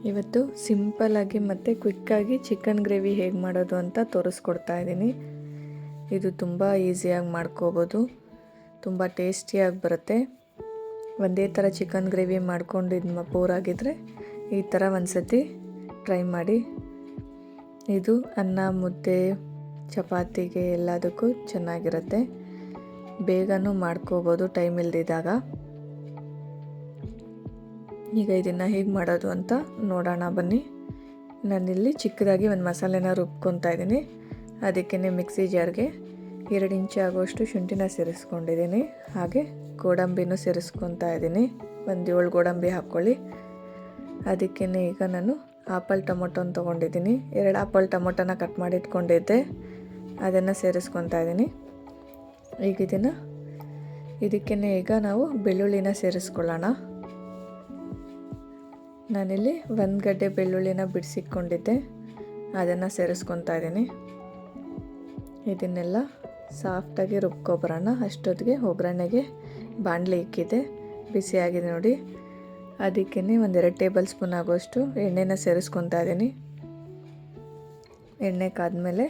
ಇವತ್ತು ಸಿಂಪಲ್ಲಾಗಿ ಮತ್ತು ಕ್ವಿಕ್ಕಾಗಿ ಚಿಕನ್ ಗ್ರೇವಿ ಹೇಗೆ ಮಾಡೋದು ಅಂತ ತೋರಿಸ್ಕೊಡ್ತಾ ಇದ್ದೀನಿ. ಇದು ತುಂಬ ಈಸಿಯಾಗಿ ಮಾಡ್ಕೋಬೋದು, ತುಂಬ ಟೇಸ್ಟಿಯಾಗಿ ಬರುತ್ತೆ. ಒಂದೇ ಥರ ಚಿಕನ್ ಗ್ರೇವಿ ಮಾಡ್ಕೊಂಡಿದ್ದು ಬೋರ್ ಆಗಿದ್ದರೆ ಈ ಥರ ಒಂದು ಸತಿ ಟ್ರೈ ಮಾಡಿ. ಇದು ಅನ್ನ, ಮುದ್ದೆ, ಚಪಾತಿಗೆ ಎಲ್ಲದಕ್ಕೂ ಚೆನ್ನಾಗಿರುತ್ತೆ. ಬೇಗನೂ ಮಾಡ್ಕೋಬೋದು ಟೈಮ್ ಇಲ್ದಿದ್ದಾಗ. ಈಗ ಇದನ್ನು ಹೇಗೆ ಮಾಡೋದು ಅಂತ ನೋಡೋಣ ಬನ್ನಿ. ನಾನಿಲ್ಲಿ ಚಿಕ್ಕದಾಗಿ ಒಂದು ಮಸಾಲೆನ ರುಬ್ಕೊತಾ ಇದ್ದೀನಿ. ಅದಕ್ಕೆ ಮಿಕ್ಸಿ ಜಾರ್ಗೆ 2 ಇಂಚು ಆಗೋಷ್ಟು ಶುಂಠಿನ ಸೇರಿಸ್ಕೊಂಡಿದ್ದೀನಿ. ಹಾಗೆ ಗೋಡಂಬಿನೂ ಸೇರಿಸ್ಕೊತಾ ಇದ್ದೀನಿ. ಒಂದು 7 ಗೋಡಂಬಿ ಹಾಕ್ಕೊಳ್ಳಿ. ಅದಕ್ಕೆ ಈಗ ನಾನು ಆಪಲ್ ಟೊಮೊಟೊನ ತೊಗೊಂಡಿದ್ದೀನಿ. 2 ಆಪಲ್ ಟೊಮೊಟೊನ ಕಟ್ ಮಾಡಿ ಇಟ್ಕೊಂಡಿದ್ದೆ, ಅದನ್ನು ಸೇರಿಸ್ಕೊತಾ ಇದ್ದೀನಿ. ಈಗ ಇದಕ್ಕೆ ಈಗ ನಾವು ಬೆಳ್ಳುಳ್ಳಿನ ಸೇರಿಸ್ಕೊಳ್ಳೋಣ. ನಾನಿಲ್ಲಿ 1 ಗಡ್ಡೆ ಬೆಳ್ಳುಳ್ಳಿನ ಬಿಡಿಸಿಟ್ಕೊಂಡಿದ್ದೆ, ಅದನ್ನು ಸೇರಿಸ್ಕೊತಾ ಇದ್ದೀನಿ. ಇದನ್ನೆಲ್ಲ ಸಾಫ್ಟಾಗಿ ರುಬ್ಕೊಬರೋಣ. ಅಷ್ಟೊತ್ತಿಗೆ ಒಗ್ಗರಣೆಗೆ ಬಾಣಲೆ ಇಕ್ಕಿದೆ, ಬಿಸಿಯಾಗಿದೆ ನೋಡಿ. ಅದಕ್ಕೆ 1-2 ಟೇಬಲ್ ಸ್ಪೂನ್ ಆಗೋಷ್ಟು ಎಣ್ಣೆನ ಸೇರಿಸ್ಕೊತಾ ಇದ್ದೀನಿ. ಎಣ್ಣೆ ಕಾದ್ಮೇಲೆ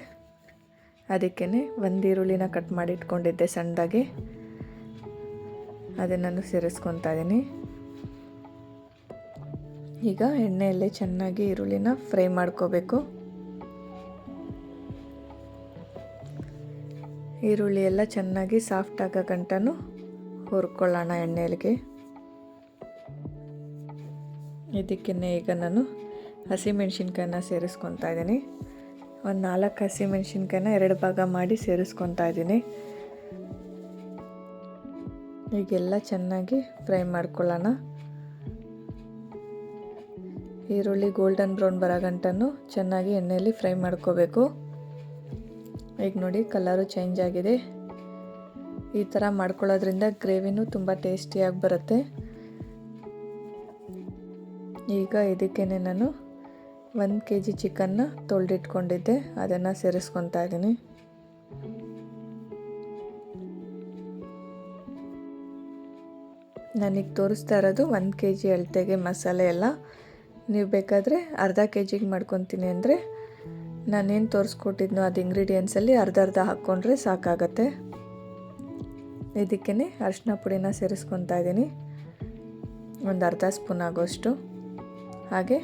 ಅದಕ್ಕೆ 1 ಈರುಳ್ಳಿನ ಕಟ್ ಮಾಡಿ ಇಟ್ಕೊಂಡಿದ್ದೆ ಸಣ್ಣದಾಗಿ, ಅದನ್ನು ಸೇರಿಸ್ಕೊತಾ ಇದ್ದೀನಿ. ಈಗ ಎಣ್ಣೆಯಲ್ಲೇ ಚೆನ್ನಾಗಿ ಈರುಳ್ಳಿನ ಫ್ರೈ ಮಾಡ್ಕೋಬೇಕು. ಈರುಳ್ಳಿ ಎಲ್ಲ ಚೆನ್ನಾಗಿ ಸಾಫ್ಟ್ ಆಗೋ ಗಂಟನೂ ಹುರ್ಕೊಳ್ಳೋಣ ಎಣ್ಣೆಗೆ. ಇದಕ್ಕೆ ಈಗ ನಾನು ಹಸಿಮೆಣ್ಸಿನ್ಕಾಯಿನ ಸೇರಿಸ್ಕೊತಾ ಇದ್ದೀನಿ. ಒಂದು 4 ಹಸಿಮೆಣ್ಸಿನ್ಕಾಯಿನ 2 ಭಾಗ ಮಾಡಿ ಸೇರಿಸ್ಕೊತಾ ಇದ್ದೀನಿ. ಈಗೆಲ್ಲ ಚೆನ್ನಾಗಿ ಫ್ರೈ ಮಾಡ್ಕೊಳ್ಳೋಣ. ಈರುಳ್ಳಿ ಗೋಲ್ಡನ್ ಬ್ರೌನ್ ಬರೋ ಗಂಟನೂ ಚೆನ್ನಾಗಿ ಎಣ್ಣೆಯಲ್ಲಿ ಫ್ರೈ ಮಾಡ್ಕೋಬೇಕು. ಈಗ ನೋಡಿ ಕಲರು ಚೇಂಜ್ ಆಗಿದೆ. ಈ ಥರ ಮಾಡ್ಕೊಳ್ಳೋದ್ರಿಂದ ಗ್ರೇವಿನೂ ತುಂಬ ಟೇಸ್ಟಿಯಾಗಿ ಬರುತ್ತೆ. ಈಗ ಇದಕ್ಕೆ ನಾನು 1 kg ಚಿಕನ್ನ ತೊಳೆದಿಟ್ಕೊಂಡಿದ್ದೆ, ಅದನ್ನು ಸೇರಿಸ್ಕೊತಾ ಇದ್ದೀನಿ. ನನಗೆ ತೋರಿಸ್ತಾ ಇರೋದು 1 kg ಅಳತೆಗೆ ಮಸಾಲೆ ಎಲ್ಲ. ನೀವು ಬೇಕಾದರೆ ಅರ್ಧ kgಗೆ ಮಾಡ್ಕೊತೀನಿ ಅಂದರೆ ನಾನೇನು ತೋರಿಸ್ಕೊಟ್ಟಿದ್ನೋ ಅದು ಇಂಗ್ರೀಡಿಯೆಂಟ್ಸಲ್ಲಿ ಅರ್ಧ ಹಾಕ್ಕೊಂಡ್ರೆ ಸಾಕಾಗತ್ತೆ. ಇದಕ್ಕೆ ಅರಿಶಿನ ಪುಡಿನ ಸೇರಿಸ್ಕೊತಾ ಇದ್ದೀನಿ, ಒಂದು ಅರ್ಧ ಸ್ಪೂನ್ ಆಗೋಷ್ಟು. ಹಾಗೆ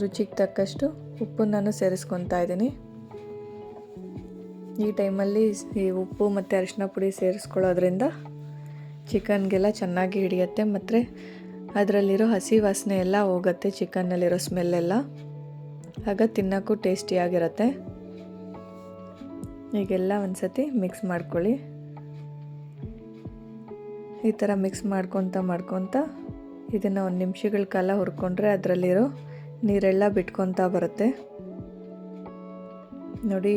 ರುಚಿಗೆ ತಕ್ಕಷ್ಟು ಉಪ್ಪನ್ನು ಸೇರಿಸ್ಕೊತಾ ಇದ್ದೀನಿ. ಈ ಟೈಮಲ್ಲಿ ಈ ಉಪ್ಪು ಮತ್ತು ಅರಿಶಿನ ಪುಡಿ ಸೇರಿಸ್ಕೊಳ್ಳೋದ್ರಿಂದ ಚಿಕನ್ಗೆಲ್ಲ ಚೆನ್ನಾಗಿ ಹಿಡಿಯುತ್ತೆ, ಮತ್ತು ಅದರಲ್ಲಿರೋ ಹಸಿ ವಾಸನೆ ಎಲ್ಲ ಹೋಗುತ್ತೆ, ಚಿಕನ್ನಲ್ಲಿರೋ ಸ್ಮೆಲ್ಲೆಲ್ಲ. ಆಗ ತಿನ್ನೋಕ್ಕೂ ಟೇಸ್ಟಿಯಾಗಿರುತ್ತೆ. ಈಗೆಲ್ಲ ಒಂದು ಸತಿ ಮಿಕ್ಸ್ ಮಾಡ್ಕೊಳ್ಳಿ. ಈ ಥರ ಮಿಕ್ಸ್ ಮಾಡ್ಕೊತ ಇದನ್ನು 1 ನಿಮಿಷಗಳ ಕಾಲ ಹುರ್ಕೊಂಡ್ರೆ ಅದರಲ್ಲಿರೋ ನೀರೆಲ್ಲ ಬಿಟ್ಕೊತಾ ಬರುತ್ತೆ ನೋಡಿ.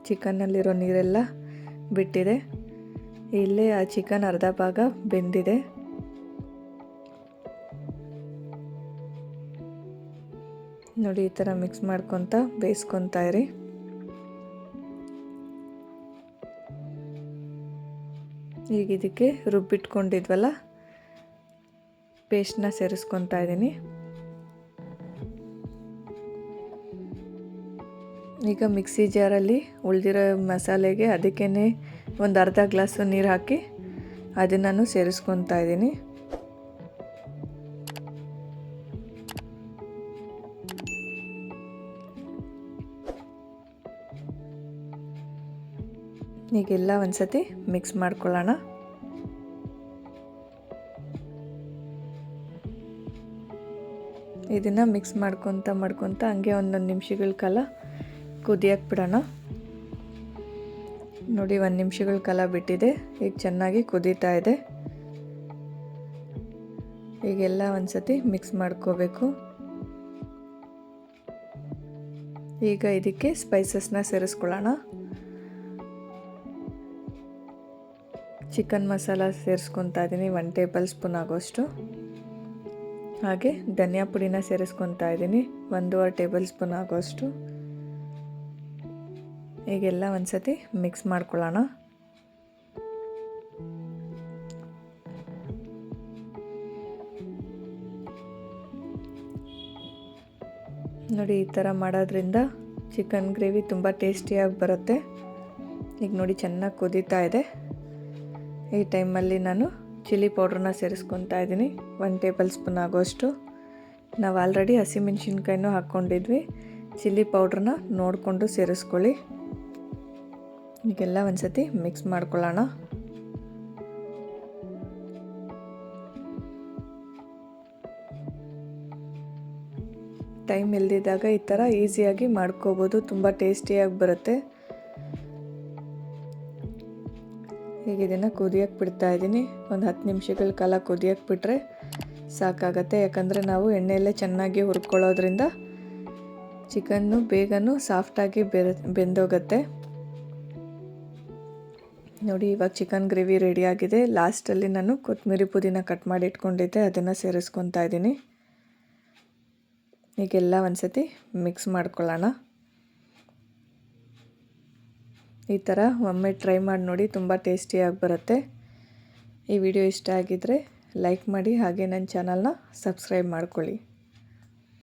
ಚಿಕನ್ನಲ್ಲಿರೋ ನೀರೆಲ್ಲ ಬಿಟ್ಟಿದೆ. ಇಲ್ಲೇ ಆ ಚಿಕನ್ ಅರ್ಧ ಭಾಗ ಬೆಂದಿದೆ. ನೋಡಿ ಈ ಥರ ಮಿಕ್ಸ್ ಮಾಡ್ಕೊತ ಬೇಯಿಸ್ಕೊತಾ ಇರಿ. ಈಗ ಇದಕ್ಕೆ ರುಬ್ಬಿಟ್ಕೊಂಡಿದ್ವಲ್ಲ ಪೇಸ್ಟ್ನ ಸೇರಿಸ್ಕೊತಾ ಇದ್ದೀನಿ. ಈಗ ಮಿಕ್ಸಿ ಜಾರಲ್ಲಿ ಉಳಿದಿರೋ ಮಸಾಲೆಗೆ ಅದಕ್ಕೇ ಒಂದು ಅರ್ಧ ಗ್ಲಾಸು ನೀರು ಹಾಕಿ ಅದನ್ನು ಸೇರಿಸ್ಕೊತಾ ಇದ್ದೀನಿ. ಈಗೆಲ್ಲ ಒಂದು ಸತಿ ಮಿಕ್ಸ್ ಮಾಡ್ಕೊಳ್ಳೋಣ. ಇದನ್ನು ಮಿಕ್ಸ್ ಮಾಡ್ಕೊತ ಹಂಗೆ 1 ನಿಮಿಷಗಳ ಕಾಲ ಕುದಿಯಕ್ಕೆ ಬಿಡೋಣ. ನೋಡಿ 1 ನಿಮಿಷಗಳ ಕಾಲ ಬಿಟ್ಟಿದೆ, ಈಗ ಚೆನ್ನಾಗಿ ಕುದೀತಾ ಇದೆ. ಈಗೆಲ್ಲ ಒಂದು ಸತಿ ಮಿಕ್ಸ್ ಮಾಡ್ಕೋಬೇಕು. ಈಗ ಇದಕ್ಕೆ ಸ್ಪೈಸಸ್ನ ಸೇರಿಸ್ಕೊಳ್ಳೋಣ. ಚಿಕನ್ ಮಸಾಲ ಸೇರಿಸ್ಕೊತಾ ಇದ್ದೀನಿ, 1 ಟೇಬಲ್ ಸ್ಪೂನ್ ಆಗೋಷ್ಟು. ಹಾಗೆ ಧನಿಯಾ ಪುಡಿನ ಸೇರಿಸ್ಕೊತಾ ಇದ್ದೀನಿ, 1.5 ಟೇಬಲ್ ಸ್ಪೂನ್ ಆಗೋಷ್ಟು. ಈಗೆಲ್ಲ ಒಂದು ಸತಿ ಮಿಕ್ಸ್ ಮಾಡ್ಕೊಳ್ಳೋಣ. ನೋಡಿ ಈ ಥರ ಮಾಡೋದ್ರಿಂದ ಚಿಕನ್ ಗ್ರೇವಿ ತುಂಬ ಟೇಸ್ಟಿಯಾಗಿ ಬರುತ್ತೆ. ಈಗ ನೋಡಿ ಚೆನ್ನಾಗಿ ಕುದೀತಾ ಇದೆ. ಈ ಟೈಮಲ್ಲಿ ನಾನು ಚಿಲ್ಲಿ ಪೌಡ್ರನ್ನ ಸೇರಿಸ್ಕೊತಾ ಇದ್ದೀನಿ, 1 ಟೇಬಲ್ ಸ್ಪೂನ್ ಆಗೋಷ್ಟು. ನಾವು ಆಲ್ರೆಡಿ ಹಸಿಮೆಣ್ಸಿನ್ಕಾಯಿನೂ ಹಾಕ್ಕೊಂಡಿದ್ವಿ. ಚಿಲ್ಲಿ ಪೌಡ್ರನ್ನ ನೋಡಿಕೊಂಡು ಸೇರಿಸ್ಕೊಳ್ಳಿ. ಈಗೆಲ್ಲ ಒಂದು ಸತಿ ಮಿಕ್ಸ್ ಮಾಡ್ಕೊಳ್ಳೋಣ. ಟೈಮ್ ಇಲ್ದಿದ್ದಾಗ ಈ ಥರ ಈಸಿಯಾಗಿ ಮಾಡ್ಕೋಬೋದು, ತುಂಬ ಟೇಸ್ಟಿಯಾಗಿ ಬರುತ್ತೆ. ಈಗ ಇದನ್ನು ಕುದಿಯೋಕ್ಕೆ ಬಿಡ್ತಾ ಇದ್ದೀನಿ. ಒಂದು 10 ನಿಮಿಷಗಳ ಕಾಲ ಕುದಿಯೋಕ್ಕೆ ಬಿಟ್ಟರೆ ಸಾಕಾಗತ್ತೆ. ಯಾಕಂದರೆ ನಾವು ಎಣ್ಣೆಯಲ್ಲೇ ಚೆನ್ನಾಗಿ ಹುರ್ಕೊಳ್ಳೋದ್ರಿಂದ ಚಿಕನ್ನು ಬೇಗನೂ ಸಾಫ್ಟಾಗಿ ಬೆಂದೋಗುತ್ತೆ. ನೋಡಿ ಇವಾಗ ಚಿಕನ್ ಗ್ರೇವಿ ರೆಡಿಯಾಗಿದೆ. ಲಾಸ್ಟಲ್ಲಿ ನಾನು ಕೊತ್ತಂಬರಿ ಪುದೀನ ಕಟ್ ಮಾಡಿ ಇಟ್ಕೊಂಡಿದ್ದೆ, ಅದನ್ನು ಸೇರಿಸ್ಕೊತಾ ಇದ್ದೀನಿ. ಈಗೆಲ್ಲ ಒಂದು ಸತಿ ಮಿಕ್ಸ್ ಮಾಡ್ಕೊಳ್ಳೋಣ. ಈ ಥರ ಒಮ್ಮೆ ಟ್ರೈ ಮಾಡಿ ನೋಡಿ, ತುಂಬ ಟೇಸ್ಟಿಯಾಗಿ ಬರುತ್ತೆ. ಈ ವಿಡಿಯೋ ಇಷ್ಟ ಆಗಿದ್ದರೆ ಲೈಕ್ ಮಾಡಿ, ಹಾಗೆ ನನ್ನ ಚಾನಲ್ನ ಸಬ್ಸ್ಕ್ರೈಬ್ ಮಾಡ್ಕೊಳ್ಳಿ.